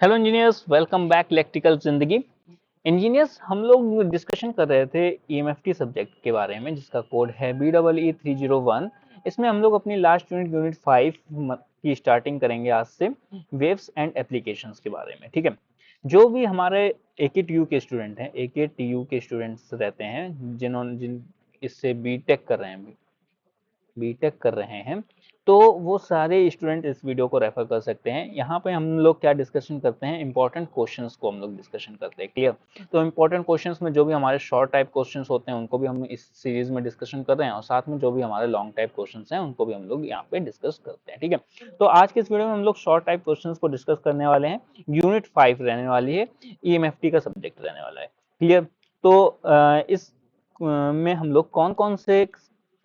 Hello engineers, welcome back electrical जिंदगी। Engineers, हम लोग डिस्कशन कर रहे थे ईएमएफटी सब्जेक्ट के बारे में जिसका कोड है BEE 301। इसमें हम लोग अपनी लास्ट यूनिट 5 की स्टार्टिंग करेंगे आज से वेव्स एंड एप्लीकेशंस के बारे में। ठीक है, जो भी हमारे AKTU के स्टूडेंट हैं, AKTU के स्टूडेंट्स रहते हैं जिन इससे बीटेक कर रहे हैं, तो वो सारे स्टूडेंट इस वीडियो को रेफर कर सकते हैं। यहाँ पे हम लोग क्या डिस्कशन करते हैं, इंपॉर्टेंट क्वेश्चंस को हम लोग डिस्कशन करते हैं। क्लियर? तो इंपॉर्टेंट क्वेश्चंस में जो भी हमारे शॉर्ट टाइप क्वेश्चंस होते हैं उनको भी हम इस सीरीज में डिस्कशन कर रहे हैं, और साथ में जो भी हमारे लॉन्ग टाइप क्वेश्चंस हैं उनको भी हम लोग यहाँ पे डिस्कस करते हैं। ठीक है, तो आज के इस वीडियो में हम लोग शॉर्ट टाइप क्वेश्चंस को डिस्कस करने वाले हैं। यूनिट 5 रहने वाली है, ईएमएफटी का सब्जेक्ट रहने वाला है। क्लियर? तो इस में हम लोग कौन कौन से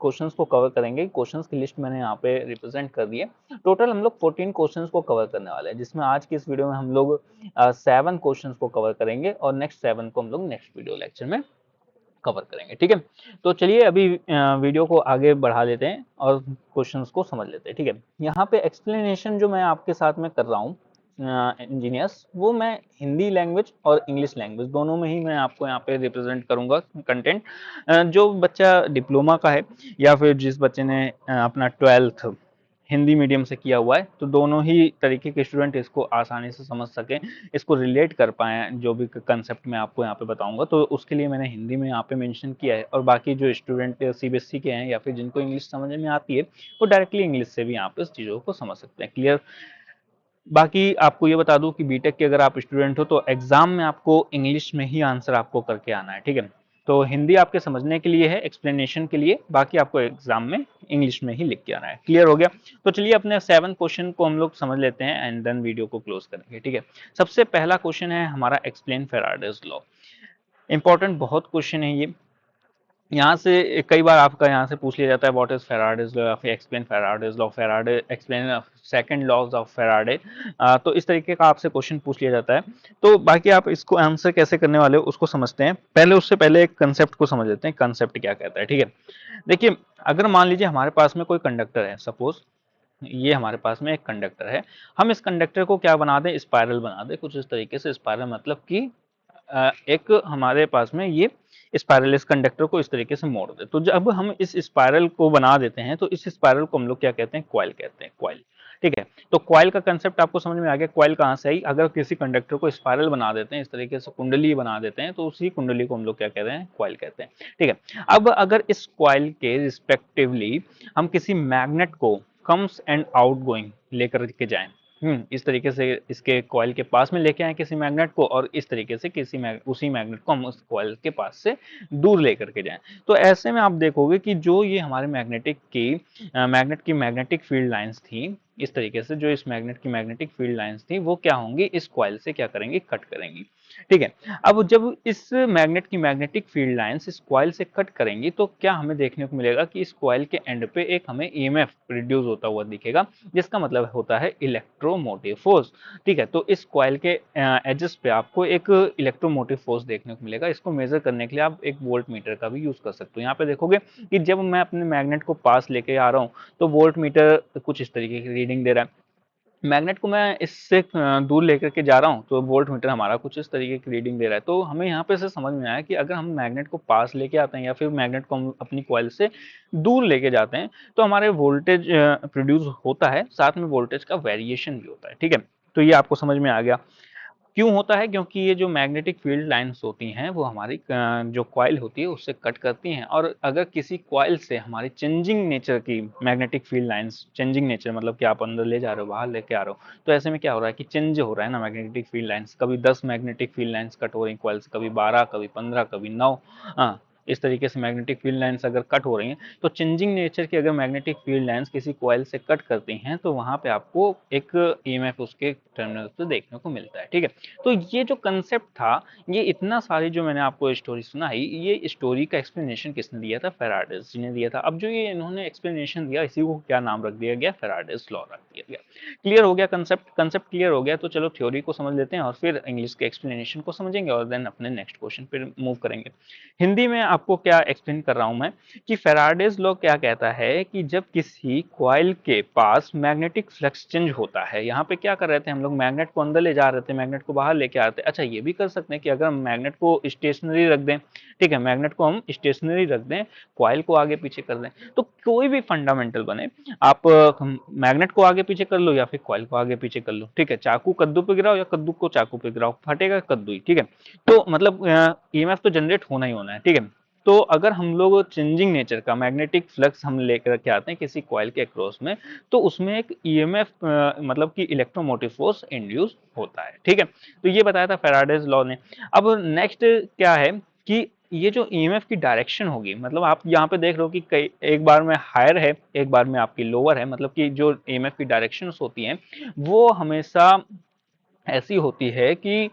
क्वेश्चंस को कवर करेंगे, क्वेश्चंस की लिस्ट मैंने यहाँ पे रिप्रेजेंट कर दी है। टोटल हम लोग 14 क्वेश्चंस को कवर करने वाले हैं, जिसमें आज की इस वीडियो में हम लोग 7 क्वेश्चंस को कवर करेंगे और नेक्स्ट 7 को हम लोग नेक्स्ट वीडियो लेक्चर में कवर करेंगे। ठीक है, तो चलिए अभी वीडियो को आगे बढ़ा लेते हैं और क्वेश्चंस को समझ लेते हैं। ठीक है, यहाँ पे एक्सप्लेनेशन जो मैं आपके साथ में कर रहा हूँ इंजीनियर्स, वो मैं हिंदी लैंग्वेज और इंग्लिश लैंग्वेज दोनों में ही मैं आपको यहाँ पे रिप्रेजेंट करूंगा कंटेंट। जो बच्चा डिप्लोमा का है या फिर जिस बच्चे ने अपना 12th हिंदी मीडियम से किया हुआ है, तो दोनों ही तरीके के स्टूडेंट इसको आसानी से समझ सकें, इसको रिलेट कर पाएँ। जो भी कंसेप्ट मैं आपको यहाँ पे बताऊंगा तो उसके लिए मैंने हिंदी में यहाँ पे मेंशन किया है, और बाकी जो स्टूडेंट सीबीएसई के हैं या फिर जिनको इंग्लिश समझ में आती है वो डायरेक्टली इंग्लिश से भी यहाँ पे इस चीज़ों को समझ सकते हैं। क्लियर? बाकी आपको ये बता दूं कि बीटेक के अगर आप स्टूडेंट हो तो एग्जाम में आपको इंग्लिश में ही आंसर आपको करके आना है। ठीक है, तो हिंदी आपके समझने के लिए है, एक्सप्लेनेशन के लिए, बाकी आपको एग्जाम में इंग्लिश में ही लिख के आना है। क्लियर हो गया? तो चलिए अपने 7 क्वेश्चन को हम लोग समझ लेते हैं एंड देन वीडियो को क्लोज करेंगे। ठीक है, सबसे पहला क्वेश्चन है हमारा, एक्सप्लेन फेराडेज लॉ। इंपॉर्टेंट बहुत क्वेश्चन है ये। यहाँ से कई बार आपका यहाँ से पूछ लिया जाता है व्हाट इज फेराडेज लॉ, या फिर explain Faraday's law, Faraday explain second laws of Faraday. तो इस तरीके का आपसे क्वेश्चन पूछ लिया जाता है। तो बाकी आप इसको आंसर कैसे करने वाले हो उसको समझते हैं। पहले उससे पहले एक कंसेप्ट को समझ लेते हैं, कंसेप्ट क्या कहता है। ठीक है, देखिए, अगर मान लीजिए हमारे पास में कोई कंडक्टर है, सपोज ये हमारे पास में एक कंडक्टर है, हम इस कंडक्टर को क्या बना दें, स्पाइरल बना दें कुछ इस तरीके से। स्पाइरल मतलब कि एक हमारे पास में ये स्पाइरल इस कंडक्टर को इस तरीके से मोड़ दे, तो जब हम इस स्पाइरल को बना देते हैं तो इस स्पाइरल को हम लोग क्या कहते हैं, कॉइल कहते हैं, कॉइल। ठीक है, तो कॉइल का कंसेप्ट आपको समझ में आ गया। कॉइल कहाँ से आई, अगर किसी कंडक्टर को स्पाइरल बना देते हैं, इस तरीके से कुंडली बना देते हैं, तो उसी कुंडली को हम लोग क्या कहते हैं, कॉइल कहते हैं। ठीक है, अब अगर इस कॉइल के रिस्पेक्टिवली हम किसी मैग्नेट को कम्स एंड आउट गोइंग लेकर के जाएं, इस तरीके से इसके कॉइल के पास में लेके आए किसी मैग्नेट को, और इस तरीके से उसी मैग्नेट को हम उस कॉइल के पास से दूर लेकर के जाएं, तो ऐसे में आप देखोगे कि जो ये हमारे मैग्नेट की मैग्नेटिक फील्ड लाइंस थी, इस तरीके से जो इस मैग्नेट की मैग्नेटिक फील्ड लाइंस थी वो क्या होंगी, इस कॉइल से क्या करेंगी, कट करेंगी। ठीक है, अब जब इस मैग्नेट की मैग्नेटिक फील्ड लाइंस इस कॉइल से कट करेंगी तो क्या हमें देखने को मिलेगा कि इस कॉइल के एंड पे एक हमें ईएमएफ प्रोड्यूस होता हुआ दिखेगा, जिसका मतलब होता है इलेक्ट्रोमोटिव फोर्स। ठीक है, तो इस कॉइल के एजेस पे आपको एक इलेक्ट्रोमोटिव फोर्स देखने को मिलेगा। इसको मेजर करने के लिए आप एक वोल्ट मीटर का भी यूज कर सकते हो। यहाँ पे देखोगे कि जब मैं अपने मैग्नेट को पास लेके आ रहा हूँ तो वोल्ट मीटर कुछ इस तरीके की रीडिंग दे रहा है। मैग्नेट को मैं इससे दूर लेकर के जा रहा हूँ तो वोल्ट मीटर हमारा कुछ इस तरीके की रीडिंग दे रहा है। तो हमें यहाँ पे से समझ में आया कि अगर हम मैग्नेट को पास लेके आते हैं या फिर मैग्नेट को हम अपनी कॉइल से दूर लेके जाते हैं तो हमारे वोल्टेज प्रोड्यूस होता है, साथ में वोल्टेज का वेरिएशन भी होता है। ठीक है, तो ये आपको समझ में आ गया। क्यों होता है, क्योंकि ये जो मैग्नेटिक फील्ड लाइंस होती हैं वो हमारी जो कॉइल होती है उससे कट करती हैं, और अगर किसी कॉइल से हमारी चेंजिंग नेचर की magnetic field lines, changing nature मतलब कि आप अंदर ले जा रहे हो, बाहर लेके आ रहे हो, तो ऐसे में क्या हो रहा है कि चेंज हो रहा है ना मैग्नेटिक फील्ड लाइंस। कभी 10 मैग्नेटिक फील्ड लाइंस कट हो रही कॉइल से, कभी 12, कभी 15, कभी 9। हाँ, इस तरीके से मैग्नेटिक फील्ड लाइंस अगर कट हो रही हैं तो चेंजिंग नेचर की अगर मैग्नेटिक फील्ड लाइंस किसी कॉइल से कट करती हैं तो वहां पे आपको एक ईएमएफ उसके टर्मिनल से देखने को मिलता है। ठीक है, तो ये जो कंसेप्ट था, ये इतना सारी जो मैंने आपको स्टोरी सुनाई, ये स्टोरी का एक्सप्लेनेशन किसने दिया था, फेराडेज जी ने दिया था। अब जो ये इन्होंने एक्सप्लेनेशन दिया, इसी को क्या नाम रख दिया गया, फेराडेज लॉ रख दिया गया। क्लियर हो गया कंसेप्ट? कंसेप्ट क्लियर हो गया तो चलो थ्योरी को समझ लेते हैं और फिर इंग्लिश के एक्सप्लेनेशन को समझेंगे और देन अपने नेक्स्ट क्वेश्चन पे मूव करेंगे। हिंदी में आपको क्या एक्सप्लेन कर रहा हूं मैं कि फेराडेज लॉ क्या कहता है कि जब किसी कॉइल के पास मैग्नेटिक फ्लक्स चेंज होता है, यहाँ पे क्या कर रहे थे हम लोग, मैग्नेट को अंदर ले जा रहे थे, मैग्नेट को बाहर लेके आ रहे थे। अच्छा ये भी कर सकते हैं कि अगर हम मैग्नेट को स्टेशनरी रख दें, ठीक है, मैग्नेट को हम स्टेशनरी रख दें, कॉइल को आगे पीछे कर दें, तो कोई भी फंडामेंटल बने, आप मैग्नेट को आगे पीछे कर लो या फिर कॉइल को आगे पीछे कर लो, ठीक है, चाकू कद्दू पे गिराओ या कद्दू को चाकू पे गिराओ, फटेगा कद्दू ही, ठीक है। तो मतलब ईएमएफ तो जनरेट होना ही होना है, ठीक है। तो अगर हम लोग चेंजिंग नेचर का मैग्नेटिक फ्लक्स हम लेकर के आते हैं किसी कॉइल के अक्रॉस में, तो उसमें एक ईएमएफ मतलब कि इलेक्ट्रोमोटिव फोर्स इंड्यूस होता है, ठीक है। तो ये बताया था फैराडेज लॉ ने। अब नेक्स्ट क्या है कि ये जो ईएमएफ की डायरेक्शन होगी, मतलब आप यहाँ पे देख रहे हो कि कई एक बार में हायर है, एक बार में आपकी लोअर है, मतलब कि जो ईएमएफ की डायरेक्शंस होती हैं वो हमेशा ऐसी होती है कि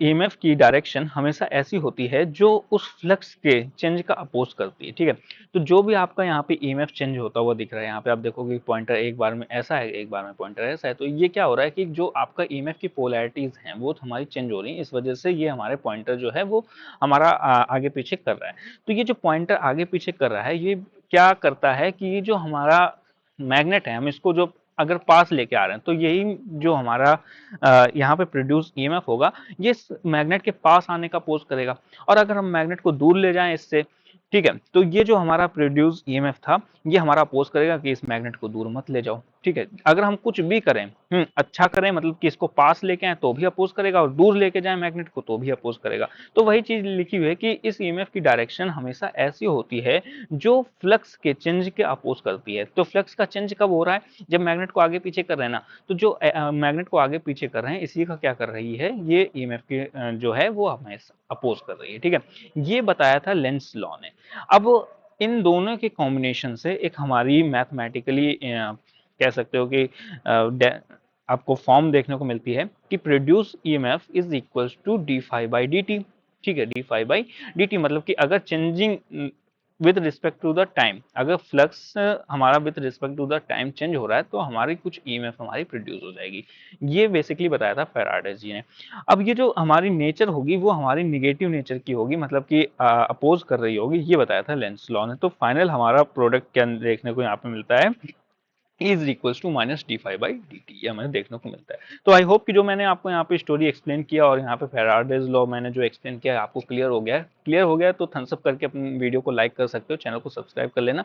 ईएमएफ की डायरेक्शन हमेशा ऐसी होती है जो उस फ्लक्स के चेंज का अपोज करती है, ठीक है। तो जो भी आपका यहाँ पे ईएमएफ चेंज होता हुआ दिख रहा है, यहाँ पे आप देखोगे पॉइंटर एक बार में ऐसा है, एक बार में पॉइंटर ऐसा है, तो ये क्या हो रहा है कि जो आपका ईएमएफ की पोलैरिटीज हैं वो हमारी चेंज हो रही है, इस वजह से ये हमारे पॉइंटर जो है वो हमारा आगे पीछे कर रहा है। तो ये जो पॉइंटर आगे पीछे कर रहा है, ये क्या करता है कि ये जो हमारा मैग्नेट है, हम इसको जो अगर पास लेके आ रहे हैं, तो यही जो हमारा यहाँ पे प्रोड्यूस ईएमएफ होगा, ये मैग्नेट के पास आने का पोज करेगा। और अगर हम मैग्नेट को दूर ले जाएं इससे, ठीक है, तो ये जो हमारा प्रोड्यूस ईएमएफ था, ये हमारा अपोज करेगा कि इस मैग्नेट को दूर मत ले जाओ, ठीक है। अगर हम कुछ भी करें, अच्छा करें, मतलब कि इसको पास लेके आए तो भी अपोज करेगा, और दूर लेके जाए मैग्नेट को तो भी अपोज करेगा। तो वही चीज लिखी हुई है कि इस ईएमएफ की डायरेक्शन हमेशा ऐसी होती है जो फ्लक्स के चेंज के अपोज करती है। तो फ्लक्स का चेंज कब हो रहा है, जब मैग्नेट को आगे पीछे कर रहे हैं ना, तो जो मैग्नेट को आगे पीछे कर रहे हैं इसी का क्या कर रही है, ये ईएमएफ के जो है वो हमें अपोज कर रही है, ठीक है। ये बताया था लेंस लॉ ने। अब इन दोनों के कॉम्बिनेशन से एक हमारी मैथमेटिकली कह सकते हो कि आपको फॉर्म देखने को मिलती है कि produce EMF is equals to D phi by D T, ठीक है, D phi by D T, मतलब कि अगर changing with respect to the time, अगर फ्लक्स हमारा with respect to the time change हो रहा है तो हमारी कुछ ईएमएफ हमारी प्रोड्यूस हो जाएगी। ये बेसिकली बताया था फैराडे जी ने। अब ये जो हमारी नेचर होगी वो हमारी निगेटिव नेचर की होगी, मतलब कि अपोज कर रही होगी, ये बताया था लेंस लॉ ने। तो फाइनल हमारा प्रोडक्ट क्या देखने को यहाँ पे मिलता है, is equals to minus D phi by D T, ये हमें देखने को मिलता है। तो आई होप कि जो मैंने आपको यहाँ पे स्टोरी एक्सप्लेन किया और यहाँ पे फैराडेज लॉ मैंने जो एक्सप्लेन किया है आपको क्लियर हो गया है। क्लियर हो गया है तो थम्स अप करके अपनी वीडियो को लाइक कर सकते हो, चैनल को सब्सक्राइब कर लेना।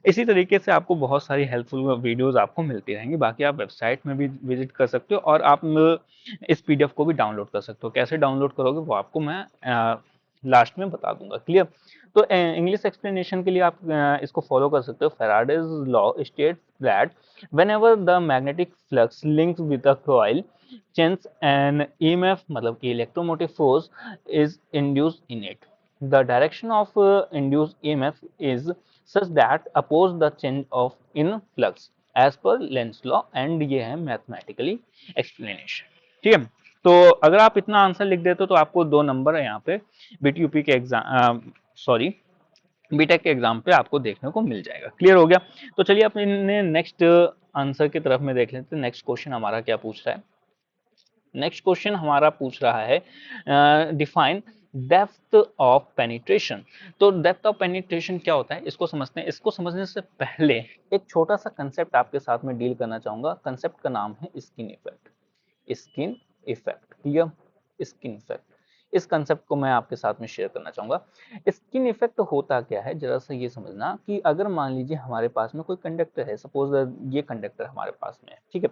इसी तरीके से आपको बहुत सारी हेल्पफुल वीडियोस आपको मिलती रहेंगी। बाकी आप वेबसाइट में भी विजिट कर सकते हो और आप इस पीडीएफ को भी डाउनलोड कर सकते हो। कैसे डाउनलोड करोगे वो आपको मैं लास्ट में बता दूंगा, क्लियर। तो इंग्लिश एक्सप्लेनेशन के लिए आप इसको फॉलो कर सकते हो। Faraday's law states that whenever the magnetic flux linked with a coil change an EMF, मतलब कि electromotive force is induced in it. The direction of induced EMF is such that oppose the change of in flux as per Lenz law, and ये है mathematically explanation, ठीक है। तो अगर आप इतना आंसर लिख देते हो तो आपको 2 नंबर है यहाँ पे बीटीयूपी के एग्जाम सॉरी बीटेक के एग्जाम पे आपको देखने को मिल जाएगा। क्लियर हो गया। तो चलिए अपने नेक्स्ट आंसर की तरफ में देख लेते हैं। नेक्स्ट क्वेश्चन हमारा क्या पूछ रहा है। नेक्स्ट क्वेश्चन हमारा पूछ रहा है डिफाइन डेप्थ ऑफ पेनिट्रेशन। तो डेप्थ ऑफ पेनिट्रेशन क्या होता है इसको समझते हैं। इसको समझने से पहले एक छोटा सा कंसेप्ट आपके साथ में डील करना चाहूंगा। कंसेप्ट का नाम है skin effect. Skin effect, clear, skin effect, इस कंसेप्ट को मैं आपके साथ में शेयर करना चाहूंगा। स्किन इफेक्ट होता क्या है जरा सा ये समझना कि अगर मान लीजिए हमारे पास में कोई कंडक्टर है, सपोज ये कंडक्टर हमारे पास में है, ठीक है।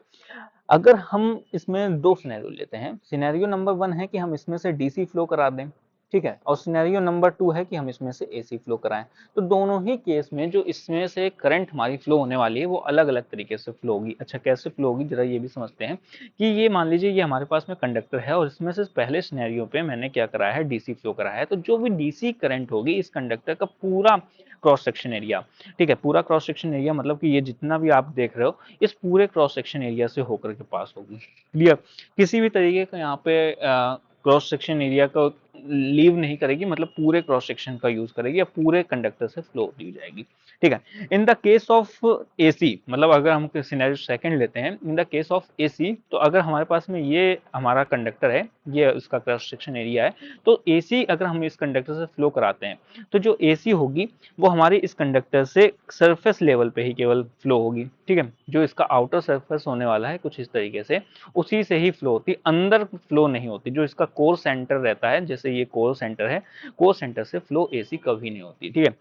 अगर हम इसमें 2 सिनेरियो लेते हैं। सिनेरियो नंबर 1 है कि हम इसमें से डीसी फ्लो करा दें, ठीक है, और सिनेरियो नंबर 2 है कि हम इसमें से एसी फ्लो कराएं। तो दोनों ही केस में जो इसमें से करंट हमारी फ्लो होने वाली है वो अलग अलग तरीके से फ्लो होगी। अच्छा कैसे फ्लो होगी जरा ये भी समझते हैं कि ये मान लीजिए ये हमारे पास में कंडक्टर है और इसमें से पहले सिनेरियो पे मैंने क्या कराया है, डीसी फ्लो कराया है। तो जो भी डीसी करंट होगी इस कंडक्टर का पूरा क्रॉस सेक्शन एरिया, ठीक है, पूरा क्रॉस सेक्शन एरिया मतलब कि ये जितना भी आप देख रहे हो इस पूरे क्रॉस सेक्शन एरिया से होकर के पास होगी। क्लियर। किसी भी तरीके का यहाँ पे क्रॉस सेक्शन एरिया का लीव नहीं करेगी, मतलब पूरे क्रॉस सेक्शन का यूज करेगी या पूरे कंडक्टर से फ्लो दी जाएगी। ठीक है। In the case of AC, मतलब अगर हम सिनेरियो सेकंड लेते हैं, in the case of AC, तो अगर हमारे पास में ये हमारा कंडक्टर है, ये उसका क्रॉस सेक्शन एरिया है, तो एसी अगर हम इस कंडक्टर से फ्लो कराते हैं तो जो एसी होगी वो हमारी इस कंडक्टर से सरफेस लेवल पे ही केवल फ्लो होगी। ठीक है। जो इसका आउटर सरफेस होने वाला है कुछ इस तरीके से, उसी से ही फ्लो होती, अंदर फ्लो नहीं होती। जो इसका कोर सेंटर रहता है, जैसे ये कोर सेंटर है, कोर सेंटर से फ्लो एसी कभी नहीं होती। ठीक है।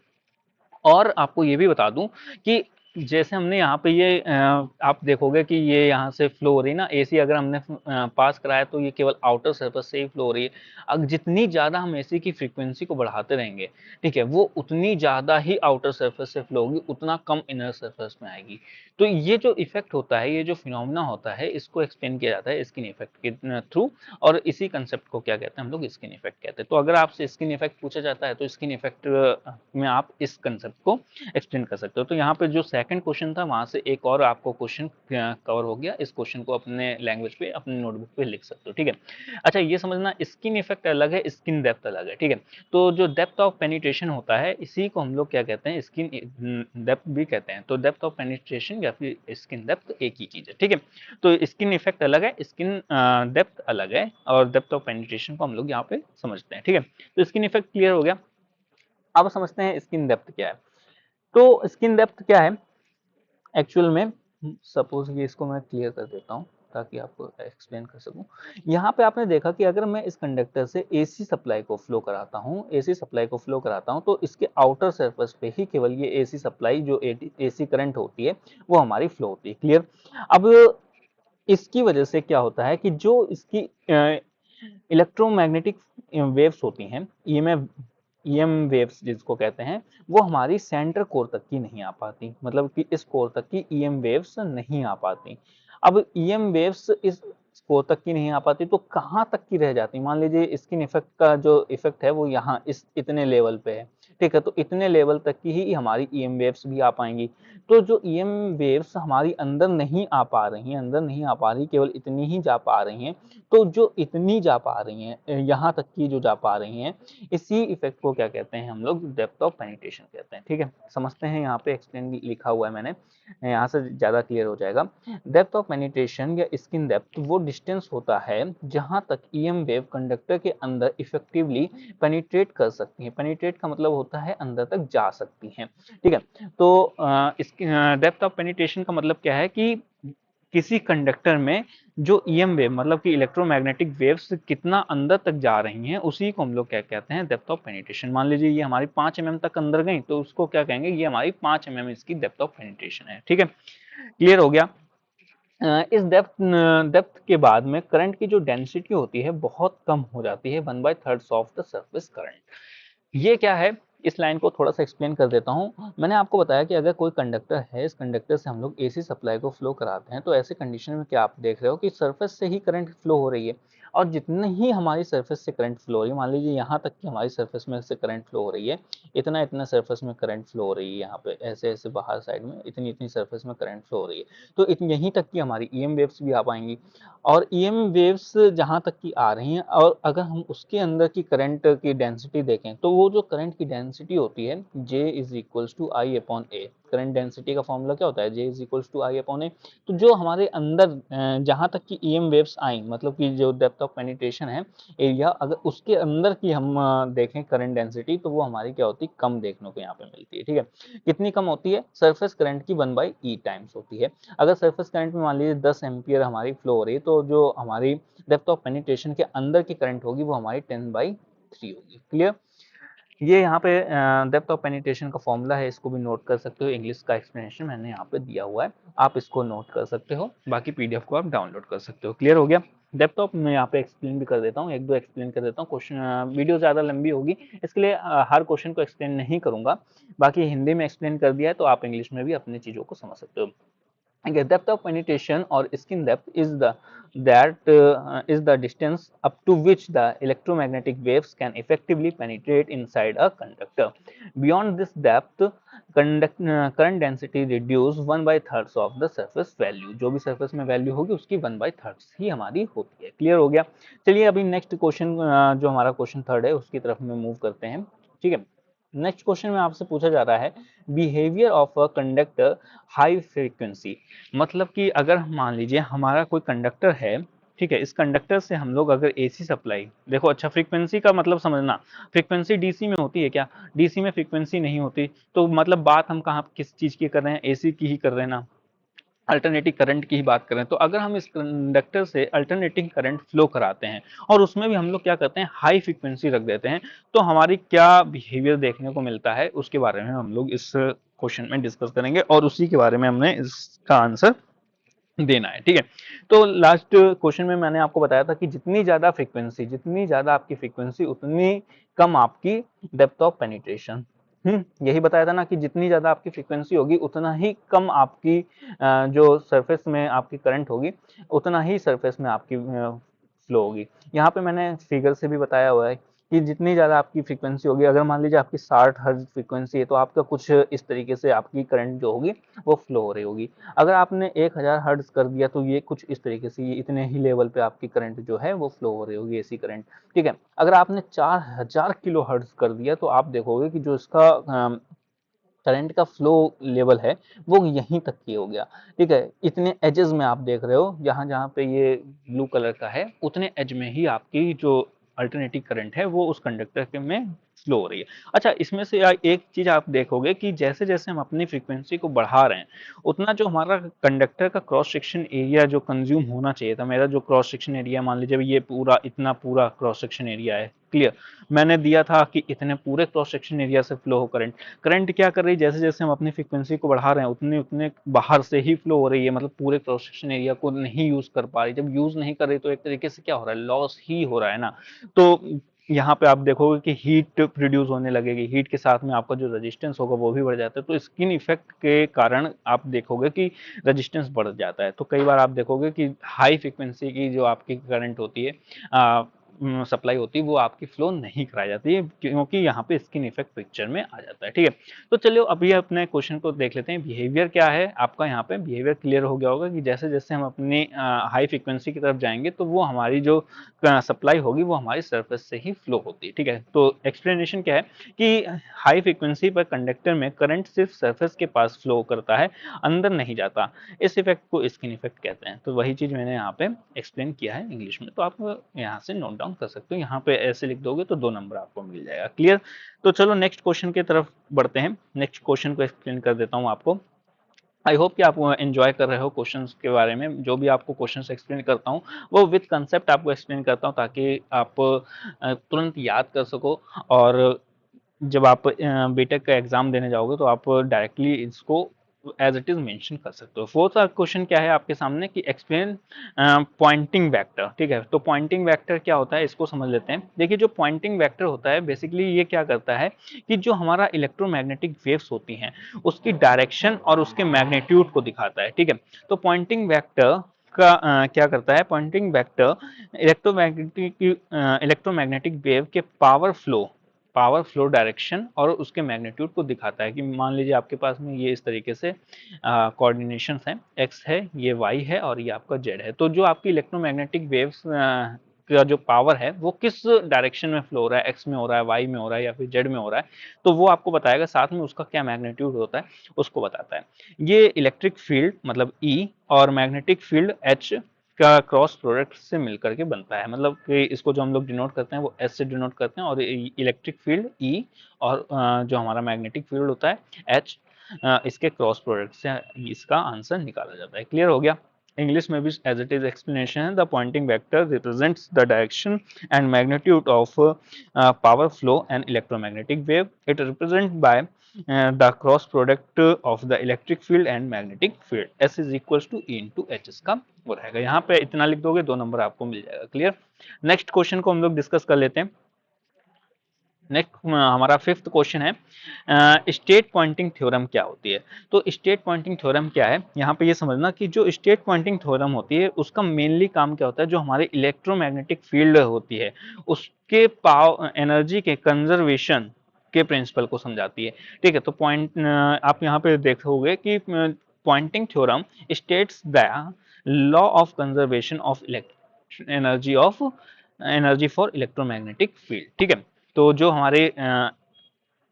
और आपको ये भी बता दूं कि जैसे हमने यहाँ पे ये आप देखोगे कि ये यहाँ से फ्लो हो रही है ना एसी, अगर हमने पास कराया तो ये केवल आउटर सरफेस से ही फ्लो हो रही है। अब जितनी ज्यादा हम एसी की फ्रीक्वेंसी को बढ़ाते रहेंगे, ठीक है, वो उतनी ज्यादा ही आउटर सरफेस से फ्लो होगी, उतना कम इनर सरफेस में आएगी। तो ये जो इफेक्ट होता है, ये जो फिनोमिना होता है, इसको एक्सप्लेन किया जाता है स्किन इफेक्ट के थ्रू, और इसी कंसेप्ट को क्या कहते हैं हम लोग, स्किन इफेक्ट कहते हैं। तो अगर आपसे स्किन इफेक्ट पूछा जाता है तो स्किन इफेक्ट में आप इस कंसेप्ट को एक्सटेंड कर सकते हो। तो यहाँ पे जो सेकंड क्वेश्चन था वहां से एक और आपको क्वेश्चन कवर हो गया। इस क्वेश्चन को अपने लैंग्वेज पे, अपने नोटबुक पे लिख सकते हो। ठीक है। अच्छा, ये समझना, स्किन इफेक्ट अलग है, स्किन डेप्थ अलग है। ठीक है। तो जो डेप्थ ऑफ पेनिट्रेशन होता है, इसी को हम लोग क्या कहते हैं, स्किन डेप्थ भी कहते हैं। तो डेप्थ ऑफ पेनिट्रेशन या फिर स्किन डेप्थ एक ही चीज है। ठीक है। तो स्किन इफेक्ट अलग है, स्किन डेप्थ अलग है, और डेप्थ ऑफ पेनिट्रेशन को हम लोग यहाँ पे समझते हैं। ठीक है। तो स्किन इफेक्ट क्लियर हो गया। अब समझते हैं स्किन डेप्थ क्या है। तो स्किन डेप्थ क्या है एक्चुअल में, सपोज कि इसको मैं क्लियर कर देता हूँ ताकि आपको एक्सप्लेन कर सकूं। यहाँ पे आपने देखा कि अगर मैं इस कंडक्टर से एसी सप्लाई को फ्लो कराता हूँ, एसी सप्लाई को फ्लो कराता हूँ, तो इसके आउटर सरफेस पे ही केवल ये एसी सप्लाई, जो एसी करंट होती है, वो हमारी फ्लो होती है। क्लियर। अब इसकी वजह से क्या होता है कि जो इसकी इलेक्ट्रोमैग्नेटिक वेव्स होती हैं, ईएम वेव्स जिसको कहते हैं, वो हमारी सेंटर कोर तक की नहीं आ पाती, मतलब कि इस कोर तक की ईएम वेव्स नहीं आ पाती। अब ईएम वेव्स इस कोर तक की नहीं आ पाती तो कहाँ तक की रह जाती, मान लीजिए स्किन इफेक्ट का जो इफेक्ट है वो यहाँ इस इतने लेवल पे है। ठीक है। तो इतने लेवल तक की ही हमारी ईएम वेव्स भी आ पाएंगी। तो जो ईएम वेव्स हमारी अंदर नहीं आ पा रही हैं, अंदर नहीं आ पा रही, केवल इतनी ही जा पा रही हैं, तो जो इतनी जा पा रही हैं, यहाँ तक की जो जा पा रही हैं, इसी इफेक्ट को क्या कहते हैं हम लोग, डेप्थ ऑफ पेनिट्रेशन कहते हैं। ठीक है। समझते हैं, यहाँ पे एक्सप्लेन लिखा हुआ है मैंने, यहाँ से ज्यादा क्लियर हो जाएगा। डेप्थ ऑफ पेनिट्रेशन या स्किन डेप्थ वो डिस्टेंस होता है जहां तक ईएम वेव कंडक्टर के अंदर इफेक्टिवली पेनिट्रेट कर सकती है। पेनिट्रेट का मतलब होता है अंदर तक जा सकती हैं। ठीक है। तो इसकी डेप्थ ऑफ पेनिट्रेशन का मतलब क्या है कि किसी कंडक्टर में जो ईएम वेव, मतलब कि इलेक्ट्रोमैग्नेटिक वेव्स कितना अंदर तक जा रही हैं, उसी को हम लोग क्या कहते हैं, डेप्थ ऑफ पेनिट्रेशन। मान लीजिए ये हमारी 5 mm तक अंदर गई, तो उसको क्या कहेंगे, ये हमारी 5 mm इसकी डेप्थ ऑफ पेनिट्रेशन है। ठीक है। क्लियर हो गया। इस डेप्थ के बाद में करंट की जो डेंसिटी होती है बहुत कम हो जाती है, 1/3 ऑफ द सरफेस करंट। ये क्या है, इस लाइन को थोड़ा सा एक्सप्लेन कर देता हूँ। मैंने आपको बताया कि अगर कोई कंडक्टर है, इस कंडक्टर से हम लोग एसी सप्लाई को फ्लो कराते हैं, तो ऐसे कंडीशन में क्या आप देख रहे हो कि सरफेस से ही करंट फ्लो हो रही है, और जितनी ही हमारी सरफेस से करंट फ्लो हो रही है, मान लीजिए यहाँ तक कि हमारी सरफेस में से करंट फ्लो हो रही है, इतना इतना सरफेस में करंट फ्लो हो रही है, यहाँ पे ऐसे ऐसे बाहर साइड में इतनी इतनी सरफेस में करंट फ्लो हो रही है, तो यहीं तक की हमारी ईएम वेव्स भी आ पाएंगी। और ईएम वेव्स जहां तक की आ रही हैं, और अगर हम उसके अंदर की करंट की डेंसिटी देखें, तो वो जो करंट की डेंसिटी होती है, J is equals to I upon A. Current density का फॉर्मूला क्या होता है, J is equals to I upon A. तो जो हमारे अंदर जहां तक की ईएम वेव्स आई, मतलब कि जो डेप्थ ऑफ पेनिट्रेशन है एरिया, अगर उसके अंदर की हम देखें करंट डेंसिटी, तो वो हमारी क्या होती है, कम देखने को यहाँ पे मिलती है। ठीक है। कितनी कम होती है, सरफेस करंट की 1/e टाइम्स होती है। अगर सरफेस करंट में मान लीजिए 10 एम्पियर हमारी फ्लो हो रही है, तो जो हमारी डेप्थ ऑफ पेनिट्रेशन के अंदर की करंट होगी वो हमारी 10/3 होगी। क्लियर। ये यहाँ पे डेप्थ ऑफ पेनिट्रेशन का फॉर्मूला है, इसको भी नोट कर सकते हो। इंग्लिश का एक्सप्लेनेशन मैंने यहाँ पे दिया हुआ है, आप इसको नोट कर सकते हो, बाकी पीडीएफ को आप डाउनलोड कर सकते हो। क्लियर हो गया। डेप्थ ऑफ मैं यहाँ पे एक्सप्लेन भी कर देता हूँ, एक दो एक्सप्लेन कर देता हूँ। क्वेश्चन वीडियो ज़्यादा लंबी होगी, इसके लिए हर क्वेश्चन को एक्सप्लेन नहीं करूंगा, बाकी हिंदी में एक्सप्लेन कर दिया है, तो आप इंग्लिश में भी अपनी चीज़ों को समझ सकते हो। Okay, depth of penetration or skin depth is the distance up to which the electromagnetic waves can effectively penetrate inside a conductor. Beyond this depth, current density reduce 1/3 of the surface value. जो भी surface में value होगी उसकी 1/3 ही हमारी होती है. Clear हो गया. चलिए अभी नेक्स्ट क्वेश्चन जो हमारा क्वेश्चन थर्ड है उसकी तरफ में मूव करते हैं. ठीक है. नेक्स्ट क्वेश्चन में आपसे पूछा जा रहा है behaviour of a conductor high frequency. मतलब कि अगर मान लीजिए हमारा कोई कंडक्टर है, ठीक है, इस कंडक्टर से हम लोग अगर एसी सप्लाई, देखो अच्छा फ्रीक्वेंसी का मतलब समझना, फ्रीक्वेंसी डीसी में होती है क्या? डीसी में फ्रीक्वेंसी नहीं होती, तो मतलब बात हम कहाँ किस चीज की कर रहे हैं? एसी की ही कर रहे हैं ना, अल्टरनेटिंग करंट की ही बात करें तो अगर हम इस कंडक्टर से अल्टरनेटिंग करंट फ्लो कराते हैं और उसमें भी हम लोग क्या करते हैं, हाई फ्रीक्वेंसी रख देते हैं, तो हमारी क्या बिहेवियर देखने को मिलता है उसके बारे में हम लोग इस क्वेश्चन में डिस्कस करेंगे और उसी के बारे में हमने इसका आंसर देना है. ठीक है. तो लास्ट क्वेश्चन में मैंने आपको बताया था कि जितनी ज्यादा फ्रीक्वेंसी, जितनी ज्यादा आपकी फ्रीक्वेंसी उतनी कम आपकी डेप्थ ऑफ पेनिट्रेशन. यही बताया था ना कि जितनी ज्यादा आपकी फ्रीक्वेंसी होगी उतना ही कम आपकी जो सरफेस में आपकी करंट होगी उतना ही सरफेस में आपकी फ्लो होगी. यहाँ पे मैंने फिगर से भी बताया हुआ है कि जितनी ज़्यादा आपकी फ्रीक्वेंसी होगी, अगर मान लीजिए आपकी 60 हर्ट्ज फ्रीक्वेंसी है तो आपका कुछ इस तरीके से आपकी करंट जो होगी वो फ्लो हो रही होगी. अगर आपने 1000 हर्ट्ज कर दिया तो ये कुछ इस तरीके से, ये इतने ही लेवल पे आपकी करंट जो है वो फ्लो हो रही होगी, एसी करंट. ठीक है. अगर आपने 4000 किलो हर्ट्ज कर दिया तो आप देखोगे कि जो इसका करंट का फ्लो लेवल है वो यहीं तक की हो गया. ठीक है. इतने एजेस में आप देख रहे हो, जहां जहां पे ये ब्लू कलर का है उतने एज में ही आपकी जो अल्टरनेटिंग करंट है वो उस कंडक्टर के में फ्लो हो रही है. अच्छा, इसमें से एक चीज आप देखोगे कि जैसे जैसे हम अपनी फ्रीक्वेंसी को बढ़ा रहे हैं उतना जो हमारा कंडक्टर का क्रॉस सेक्शन एरिया जो कंज्यूम होना चाहिए था, मेरा जो क्रॉस सेक्शन एरिया मान लीजिए ये पूरा इतना पूरा क्रॉस सेक्शन एरिया है, क्लियर, मैंने दिया था कि इतने पूरे क्रॉस सेक्शन एरिया से फ्लो हो करंट. करंट क्या कर रही है, जैसे जैसे हम अपनी फ्रीक्वेंसी को बढ़ा रहे हैं उतने उतने बाहर से ही फ्लो हो रही है, मतलब पूरे क्रॉस सेक्शन एरिया को नहीं यूज कर पा रही. जब यूज नहीं कर रही तो एक तरीके से क्या हो रहा है, लॉस ही हो रहा है ना. तो यहाँ पे आप देखोगे कि हीट प्रोड्यूस होने लगेगी, हीट के साथ में आपका जो रेजिस्टेंस होगा वो भी बढ़ जाता है. तो स्किन इफेक्ट के कारण आप देखोगे कि रेजिस्टेंस बढ़ जाता है. तो कई बार आप देखोगे कि हाई फ्रीक्वेंसी की जो आपकी करंट होती है, सप्लाई होती है, वो आपकी फ्लो नहीं कराई जाती है क्योंकि यहाँ पे स्किन इफेक्ट पिक्चर में आ जाता है. ठीक है. तो चलिए अभी अपने क्वेश्चन को देख लेते हैं. बिहेवियर क्या है आपका, यहाँ पे बिहेवियर क्लियर हो गया होगा कि जैसे जैसे हम अपनी हाई फ्रीक्वेंसी की तरफ जाएंगे तो वो हमारी जो सप्लाई होगी वो हमारी सरफेस से ही फ्लो होती है. ठीक है. तो एक्सप्लेनेशन क्या है कि हाई फ्रीक्वेंसी पर कंडक्टर में करंट सिर्फ सरफेस के पास फ्लो करता है, अंदर नहीं जाता. इस इफेक्ट को स्किन इफेक्ट कहते हैं. तो वही चीज मैंने यहाँ पे एक्सप्लेन किया है इंग्लिश में, तो आप यहाँ से नोट डाउन कर सकते हो. यहाँ पे ऐसे लिख दोगे तो 2 नंबर आपको मिल जाएगा. क्लियर. तो चलो नेक्स्ट क्वेश्चन की तरफ बढ़ते हैं. नेक्स्ट क्वेश्चन को एक्सप्लेन कर देता हूँ आपको. आई होप कि आप एंजॉय कर रहे हो क्वेश्चंस के बारे में. जो भी आपको क्वेश्चंस एक्सप्लेन करता हूँ वो विद कंसेप्ट आपको एक्सप्लेन करता हूँ ताकि आप तुरंत याद कर सको और जब आप बीटेक का एग्जाम देने जाओगे तो आप डायरेक्टली इसको एज इट इज मेंशन कर सकते हो. फोर्थ क्वेश्चन क्या है आपके सामने कि एक्सप्लेन पॉइंटिंग वेक्टर. ठीक है. तो पॉइंटिंग वेक्टर क्या होता है इसको समझ लेते हैं. देखिए जो पॉइंटिंग वेक्टर होता है बेसिकली ये क्या करता है कि जो हमारा इलेक्ट्रोमैग्नेटिक वेव्स होती हैं उसकी डायरेक्शन और उसके मैग्नीट्यूड को दिखाता है. ठीक है. तो पॉइंटिंग वेक्टर का क्या करता है, पॉइंटिंग वेक्टर इलेक्ट्रोमैग्नेटिक वेव के पावर फ्लो डायरेक्शन और उसके मैग्नीट्यूड को दिखाता है. कि मान लीजिए आपके पास में ये इस तरीके से कोऑर्डिनेशंस हैं, एक्स है, ये वाई है और ये आपका जेड है. तो जो आपकी इलेक्ट्रोमैग्नेटिक वेव्स का जो पावर है वो किस डायरेक्शन में फ्लो हो रहा है, एक्स में हो रहा है, वाई में हो रहा है या फिर जेड में हो रहा है, तो वो आपको बताएगा. साथ में उसका क्या मैग्नीट्यूड होता है उसको बताता है. ये इलेक्ट्रिक फील्ड मतलब ई और मैग्नेटिक फील्ड एच का क्रॉस प्रोडक्ट से मिलकर के बनता है. मतलब कि इसको जो हम लोग डिनोट करते हैं वो एस से डिनोट करते हैं और इलेक्ट्रिक फील्ड ई और जो हमारा मैग्नेटिक फील्ड होता है एच, इसके क्रॉस प्रोडक्ट से इसका आंसर निकाला जाता है. क्लियर हो गया. इंग्लिश में भी एज इट इज एक्सप्लेनेशन है. The Poynting vector represents the direction and magnitude of power flow and electromagnetic wave. It represent by the cross product of the electric field and magnetic field. S is equals to E into H इसका वो रहेगा. यहाँ पे इतना लिख दोगे 2 number आपको मिल जाएगा. क्लियर. नेक्स्ट क्वेश्चन को हम लोग डिस्कस कर लेते हैं. नेक्स्ट हमारा फिफ्थ क्वेश्चन है, स्टेट पॉइंटिंग थ्योरम क्या होती है। तो स्टेट पॉइंटिंग थ्योरम क्या है, यहाँ पे ये समझना कि जो स्टेट पॉइंटिंग थ्योरम होती है उसका मेनली काम क्या होता है, जो हमारे इलेक्ट्रोमैग्नेटिक फील्ड होती है उसके पावर एनर्जी के कंजर्वेशन के प्रिंसिपल को समझाती है। ठीक है, तो पॉइंट आप यहाँ पे देखोगे कि Poynting theorem states the law of conservation of energy for electromagnetic field. ठीक है, तो जो हमारे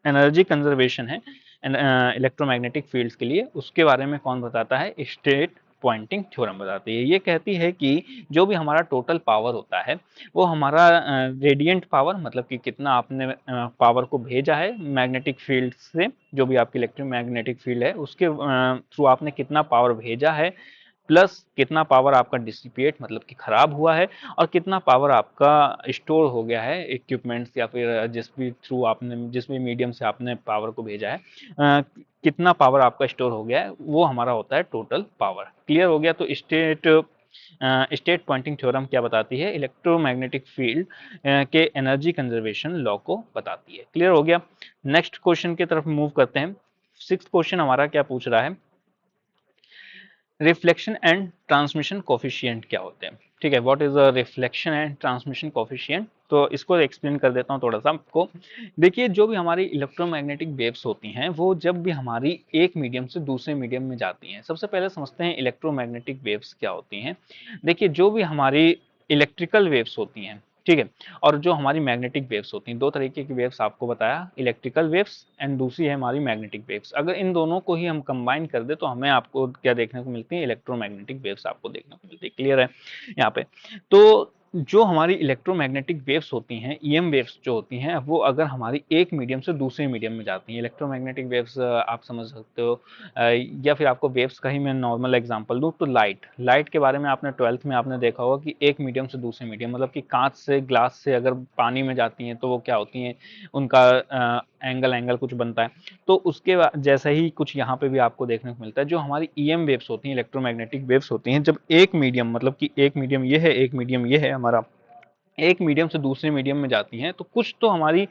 एनर्जी कंजर्वेशन है इलेक्ट्रोमैग्नेटिक फील्ड्स के लिए, उसके बारे में कौन बताता है, स्टेट पॉइंटिंग थ्योरम बताती है। ये कहती है कि जो भी हमारा टोटल पावर होता है वो हमारा रेडिएंट पावर, मतलब कि कितना आपने पावर को भेजा है मैग्नेटिक फील्ड से, जो भी आपकी इलेक्ट्रोमैग्नेटिक फील्ड है उसके थ्रू आपने कितना पावर भेजा है, प्लस कितना पावर आपका डिसिपेट मतलब कि खराब हुआ है, और कितना पावर आपका स्टोर हो गया है इक्विपमेंट्स या फिर जिस भी थ्रू आपने जिस भी मीडियम से आपने पावर को भेजा है, कितना पावर आपका स्टोर हो गया है, वो हमारा होता है टोटल पावर। क्लियर हो गया। तो स्टेट पॉइंटिंग थ्योरम क्या बताती है, इलेक्ट्रोमैग्नेटिक फील्ड के एनर्जी कंजर्वेशन लॉ को बताती है। क्लियर हो गया। नेक्स्ट क्वेश्चन की तरफ मूव करते हैं। सिक्स्थ क्वेश्चन हमारा क्या पूछ रहा है, रिफ्लेक्शन एंड ट्रांसमिशन कोफिशिएंट क्या होते हैं। ठीक है, what is a reflection and transmission coefficient, तो इसको एक्सप्लेन कर देता हूँ थोड़ा सा आपको। देखिए, जो भी हमारी इलेक्ट्रोमैग्नेटिक वेव्स होती हैं वो जब भी हमारी एक मीडियम से दूसरे मीडियम में जाती हैं, सबसे पहले समझते हैं इलेक्ट्रोमैग्नेटिक वेव्स क्या होती हैं। देखिए, जो भी हमारी इलेक्ट्रिकल वेव्स होती हैं, ठीक है, और जो हमारी मैग्नेटिक वेव्स होती हैं, दो तरीके की वेव्स आपको बताया, इलेक्ट्रिकल वेव्स एंड दूसरी है हमारी मैग्नेटिक वेव्स। अगर इन दोनों को ही हम कंबाइन कर दे तो हमें आपको क्या देखने को मिलती है, इलेक्ट्रोमैग्नेटिक वेव्स आपको देखने को मिलती है। क्लियर है यहाँ पे। तो जो हमारी इलेक्ट्रोमैग्नेटिक वेव्स होती हैं, ईएम वेव्स जो होती हैं, वो अगर हमारी एक मीडियम से दूसरे मीडियम में जाती हैं, इलेक्ट्रोमैग्नेटिक वेव्स आप समझ सकते हो, या फिर आपको वेव्स का ही मैं नॉर्मल एग्जांपल दूं तो लाइट के बारे में आपने 12th में आपने देखा होगा कि एक मीडियम से दूसरे मीडियम, मतलब कि कांच से ग्लास से अगर पानी में जाती हैं तो वो क्या होती हैं, उनका एंगल कुछ बनता है। तो उसके जैसा ही कुछ यहाँ पे भी आपको देखने को मिलता है। जो हमारी ईएम वेव्स होती हैं, इलेक्ट्रोमैग्नेटिक वेव्स होती हैं, जब एक मीडियम, मतलब कि एक मीडियम ये है, एक मीडियम ये है हमारा, एक मीडियम से दूसरे मीडियम में जाती हैं, तो कुछ तो हमारी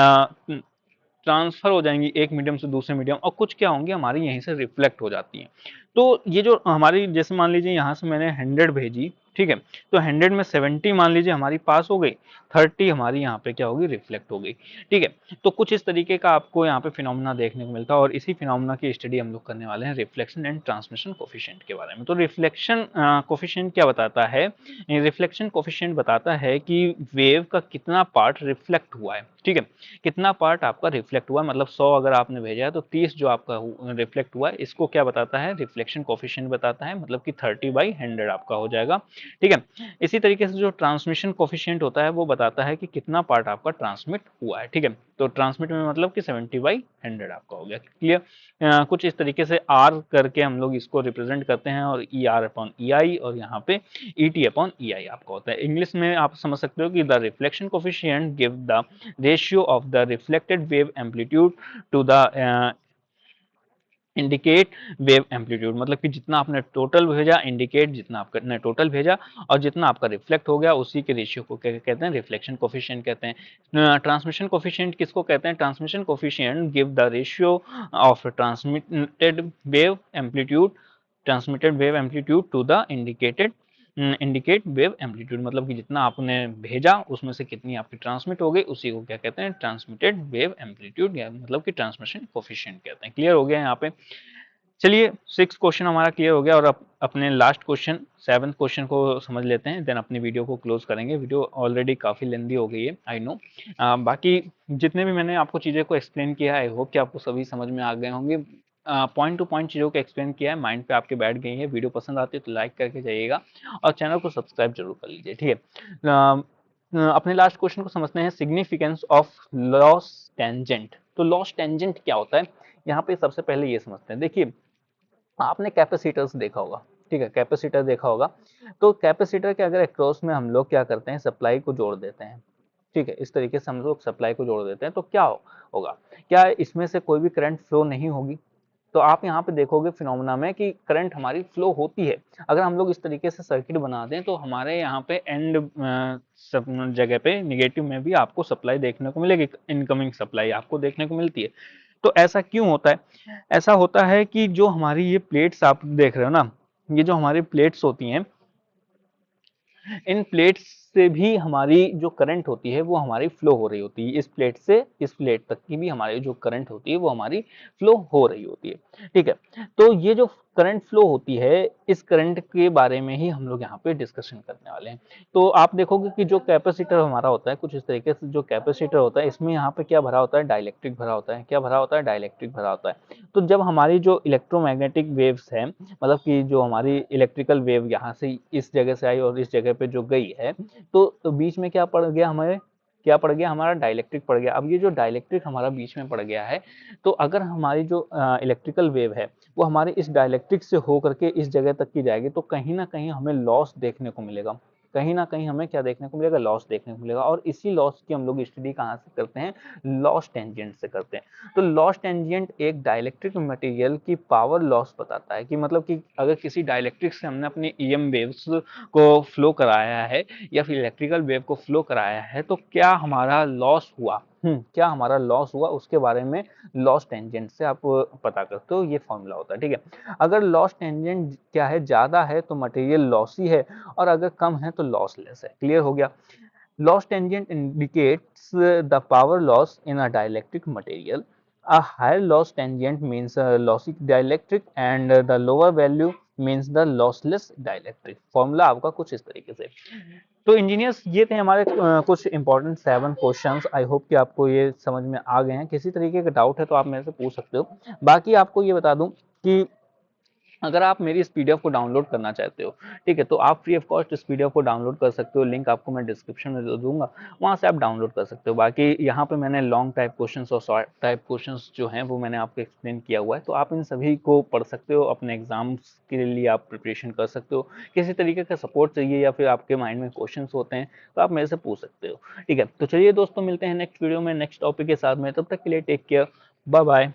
ट्रांसफर हो जाएंगी एक मीडियम से दूसरे मीडियम, और कुछ क्या होंगी हमारी यहीं से रिफ्लेक्ट हो जाती हैं। तो ये जो हमारी, जैसे मान लीजिए यहाँ से मैंने 100 भेजी, ठीक है, तो 100 में 70 मान लीजिए हमारी पास हो गई, 30 हमारी यहाँ पे क्या होगी, रिफ्लेक्ट हो गई। ठीक है, तो कुछ इस तरीके का आपको यहाँ पे फिनोमेना देखने को मिलता है, और इसी फिनोमेना की स्टडी हम लोग करने वाले हैं रिफ्लेक्शन एंड ट्रांसमिशन कोफिशिएंट के बारे में। तो रिफ्लेक्शन कोफिशिएंट क्या बताता है, रिफ्लेक्शन कोफिशिएंट बताता है कि वेव का कितना पार्ट रिफ्लेक्ट हुआ है। ठीक है, कितना पार्ट आपका रिफ्लेक्ट हुआ, मतलब 100 अगर आपने भेजा है तो 30 जो आपका रिफ्लेक्ट हुआ है, इसको क्या बताता है, रिफ्लेक्शन कोफिशिएंट बताता है, मतलब कि 30/100 आपका हो जाएगा। ठीक है, इसी तरीके से जो ट्रांसमिशन कोफिशिएंट होता है वो बताता है कि कितना पार्ट आपका ट्रांसमिट हुआ है। ठीक है, तो ट्रांसमिट में मतलब कि 70/100 आपका हो गया। क्लियर। कुछ इस तरीके से आर करके हम लोग इसको रिप्रेजेंट करते हैं, और ई आर अपॉन ई आई, और यहाँ पे ई टी अपॉन ई आई आपका होता है। इंग्लिश में आप समझ सकते हो कि the reflection coefficient give the ratio of the reflected wave amplitude to the indicate wave amplitude, मतलब कि जितना आपने टोटल भेजा, इंडिकेट जितना आपने टोटल भेजा, और जितना आपका रिफ्लेक्ट हो गया, उसी के रेशियो को क्या कहते हैं, रिफ्लेक्शन कोफिशिएंट कहते हैं। ट्रांसमिशन कोफिशिएंट किसको कहते हैं, transmission coefficient give the ratio of transmitted wave amplitude to the indicate wave amplitude, मतलब कि जितना आपने भेजा उसमें से कितनी आपकी ट्रांसमिट हो गई, उसी को क्या कहते हैं, ट्रांसमिटेड वेव एम्पलीट्यूड, या मतलब कि ट्रांसमिशन कोफिशिएंट कहते हैं। क्लियर हो गया यहाँ पे। चलिए, 6 क्वेश्चन हमारा क्लियर हो गया, और अब अपने लास्ट क्वेश्चन 7th क्वेश्चन को समझ लेते हैं, देन अपनी वीडियो को क्लोज करेंगे। वीडियो ऑलरेडी काफ़ी लेंदी हो गई है, आई नो। बाकी जितने भी मैंने आपको चीज़ें को एक्सप्लेन किया है, आई होप कि आपको सभी समझ में आ गए होंगे। पॉइंट टू पॉइंट चीज़ों को एक्सप्लेन किया है, माइंड पे आपके बैठ गई है। वीडियो पसंद आती है तो लाइक करके जाइएगा, और चैनल को सब्सक्राइब जरूर कर लीजिए। ठीक है, अपने लास्ट क्वेश्चन को समझते हैं, सिग्निफिकेंस ऑफ लॉस टेंजेंट। तो लॉस टेंजेंट क्या होता है, यहाँ पे सबसे पहले ये समझते हैं। देखिए, आपने कैपेसिटर्स देखा होगा, ठीक है, कैपेसिटर देखा होगा, तो कैपेसिटर के अगर अक्रॉस में हम लोग क्या करते हैं, सप्लाई को जोड़ देते हैं। ठीक है, इस तरीके से हम लोग सप्लाई को जोड़ देते हैं, तो क्या होगा, क्या इसमें से कोई भी करंट फ्लो नहीं होगी, तो आप यहाँ पे देखोगे फिनोमेना में कि करंट हमारी फ्लो होती है। अगर हम लोग इस तरीके से सर्किट बना दें तो हमारे यहाँ पे एंड जगह पे निगेटिव में भी आपको सप्लाई देखने को मिलेगी, इनकमिंग सप्लाई आपको देखने को मिलती है। तो ऐसा क्यों होता है? ऐसा होता है कि जो हमारी ये प्लेट्स आप देख रहे हो ना, ये जो हमारी प्लेट्स होती हैं, इन प्लेट्स से भी हमारी जो करंट होती है वो हमारी फ्लो हो रही होती है। इस प्लेट से इस प्लेट तक की भी हमारी जो करंट होती है वो हमारी फ्लो हो रही होती है। ठीक है, तो ये जो करंट फ्लो होती है, इस करंट के बारे में ही हम लोग यहाँ पे डिस्कशन करने वाले हैं। तो आप देखोगे कि जो कैपेसिटर हमारा होता है कुछ इस तरीके से, जो कैपेसिटर होता है इसमें यहाँ पे क्या भरा होता है? डाइलेक्ट्रिक भरा होता है। क्या भरा होता है? डाइलेक्ट्रिक भरा होता है। तो जब हमारी जो इलेक्ट्रोमैग्नेटिक वेव्स है, मतलब कि जो हमारी इलेक्ट्रिकल वेव यहाँ से इस जगह से आई और इस जगह पे जो गई है, तो बीच में क्या पड़ गया? हमें क्या पड़ गया? हमारा डाइलेक्ट्रिक पड़ गया। अब ये जो डाइलेक्ट्रिक हमारा बीच में पड़ गया है, तो अगर हमारी जो इलेक्ट्रिकल वेव है वो हमारे इस डाइलेक्ट्रिक से होकर के इस जगह तक की जाएगी, तो कहीं ना कहीं हमें लॉस देखने को मिलेगा। कहीं ना कहीं हमें क्या देखने को मिलेगा? लॉस देखने को मिलेगा। और इसी लॉस की हम लोग स्टडी कहाँ से करते हैं? लॉस टेंजेंट से करते हैं। तो लॉस टेंजेंट एक डाइलेक्ट्रिक मटेरियल की पावर लॉस बताता है, कि मतलब कि अगर किसी डाइलेक्ट्रिक से हमने अपनी ईएम वेव्स को फ्लो कराया है या फिर इलेक्ट्रिकल वेव को फ्लो कराया है, तो क्या हमारा लॉस हुआ? क्या हमारा लॉस हुआ, उसके बारे में लॉस टेंजेंट से आप पता करते हो। ये फॉर्मूला होता है। ठीक है, अगर लॉस टेंजेंट क्या है? ज्यादा है तो मटेरियल लॉसी है, और अगर कम है तो लॉसलेस है। क्लियर हो गया? Loss tangent indicates the power loss in a dielectric material. A higher loss tangent means a lossy dielectric and the lower value means the lossless dielectric. Formula आपका कुछ इस तरीके से। तो इंजीनियर्स, ये थे हमारे कुछ इंपॉर्टेंट 7 क्वेश्चंस। आई होप कि आपको ये समझ में आ गए हैं। किसी तरीके का डाउट है तो आप मेरे से पूछ सकते हो। बाकी आपको ये बता दूं कि अगर आप मेरी इस पीडीएफ को डाउनलोड करना चाहते हो, ठीक है, तो आप फ्री ऑफ कॉस्ट इस पीडीएफ को डाउनलोड कर सकते हो। लिंक आपको मैं डिस्क्रिप्शन में दे दूंगा, वहां से आप डाउनलोड कर सकते हो। बाकी यहाँ पे मैंने लॉन्ग टाइप क्वेश्चंस और शॉर्ट टाइप क्वेश्चंस जो हैं वो मैंने आपको एक्सप्लेन किया हुआ है, तो आप इन सभी को पढ़ सकते हो। अपने एग्जाम्स के लिए आप प्रिपरेशन कर सकते हो। किसी तरीके का सपोर्ट चाहिए या फिर आपके माइंड में क्वेश्चंस होते हैं तो आप मेरे से पूछ सकते हो। ठीक है, तो चलिए दोस्तों, मिलते हैं नेक्स्ट वीडियो में नेक्स्ट टॉपिक के साथ में। तब तक के लिए टेक केयर, बाय बाय।